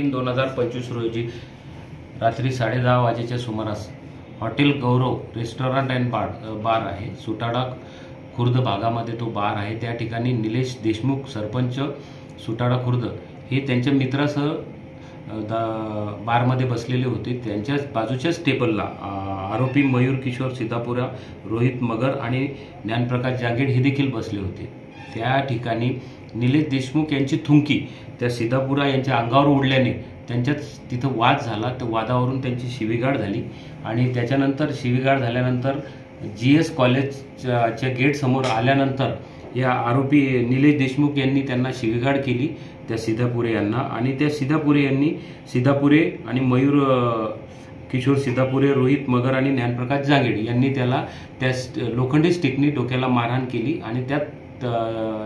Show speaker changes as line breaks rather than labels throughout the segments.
8/3/2025 रोजी रात्री 10:30 वाजेच्या सुमारास हॉटेल गौरव रेस्टॉरंट अँड बार आहे, सुटाडा खुर्द भागामध्ये तो बार आहे। त्या ठिकाणी निलेश देशमुख सरपंच सुटाडा खुर्द हे त्यांच्या मित्रासह बारमध्ये बसलेले होते। त्यांच्या बाजूच्याच टेबलला आरोपी मयूर किशोर सिद्धापुरा, रोहित मगर आणि ज्ञानप्रकाश जांगीड हे देखील बसले होते। त्या ठिकाणी निलेश देशमुख यांची थुंकी त्या सिद्धापुरा यांच्या अंगावर उडल्याने त्यांच्यात तिथं वाद झाला। त्या वादावरून त्यांची शिवीगाळ झाली आणि त्याच्यानंतर शिवीगाळ झाल्यानंतर GS कॉलेजच्या गेट समोर आल्यानंतर या आरोपी निलेश देशमुख यांनी त्यांना शिवीगाळ केली त्या सिद्धापुरे यांना, आणि त्या सिद्धापुरे यांनी सिद्धापुरे आणि मयूर किशोर सिद्धापुरे, रोहित मगर आणि ज्ञानप्रकाश जांगीड यांनी त्याला त्या लोखंडी स्टिकनी डोक्याला मारहाण केली आणि त्यात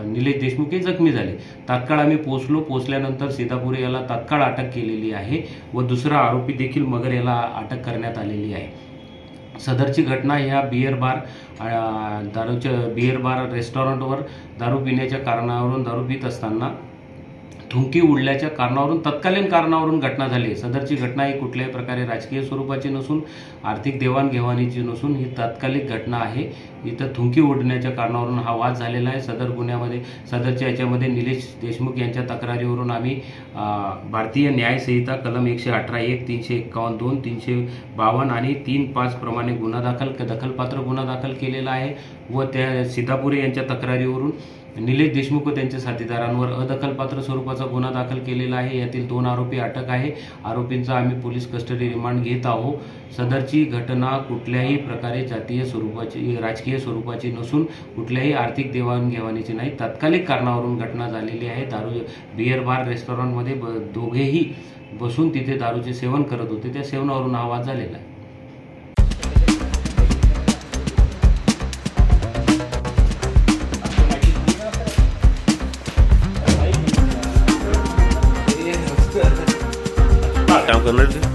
निलेश देशमुख हे जखमी झाले। तात्काळ आम्ही पोहोचल्यानंतर सिद्धापुरे याला तात्काळ अटक केलेली आहे व दुसरा आरोपी देखील मगर याला अटक करण्यात आलेली आहे। सदरची घटना ह्या बियर बार रेस्टॉरंटवर दारू पिण्याच्या कारणावरून दारू पित असताना थुंकी उडल्याच्या कारणावरून तत्कालीन कारणावरून घटना झाली। सदरची घटना ही कुठल्याही प्रकारे राजकीय स्वरूपाची नसून आर्थिक देवाणघेवाणीची नसून ही तात्कालिक घटना आहे। इथं थुंकी उडण्याच्या कारणावरून हा वाद झालेला आहे। सदरच्या याच्यामध्ये निलेश देशमुख यांच्या तक्रारीवरून आम्ही भारतीय न्याय संहिता कलम 118(1), 351(2), 352 आणि 3(5) प्रमाणे दखलपात्र गुन्हा दाखल केलेला आहे व त्या सिद्धापुरे यांच्या तक्रारीवरून निलेश देशमुख व त्यांच्या साथीदारांवर अदखलपात्र स्वरूपाचा गुन्हा दाखल केलेला आहे। यातील 2 आरोपी अटक आहे। आरोपींचा आम्ही पोलीस कस्टडी रिमांड घेत आहोत। सदरची घटना कुठल्याही प्रकारे जातीय स्वरूपाची राजकीय स्वरूपाची नसून कुठल्याही आर्थिक देवाणघेवाणीची नाही, तात्कालिक कारणावरून घटना झालेली आहे। बियर बार रेस्टॉरंटमध्ये दोघेही बसून तिथे दारूचे सेवन करत होते, त्या सेवनावरून हा वाद झालेला आहे।
काम करणार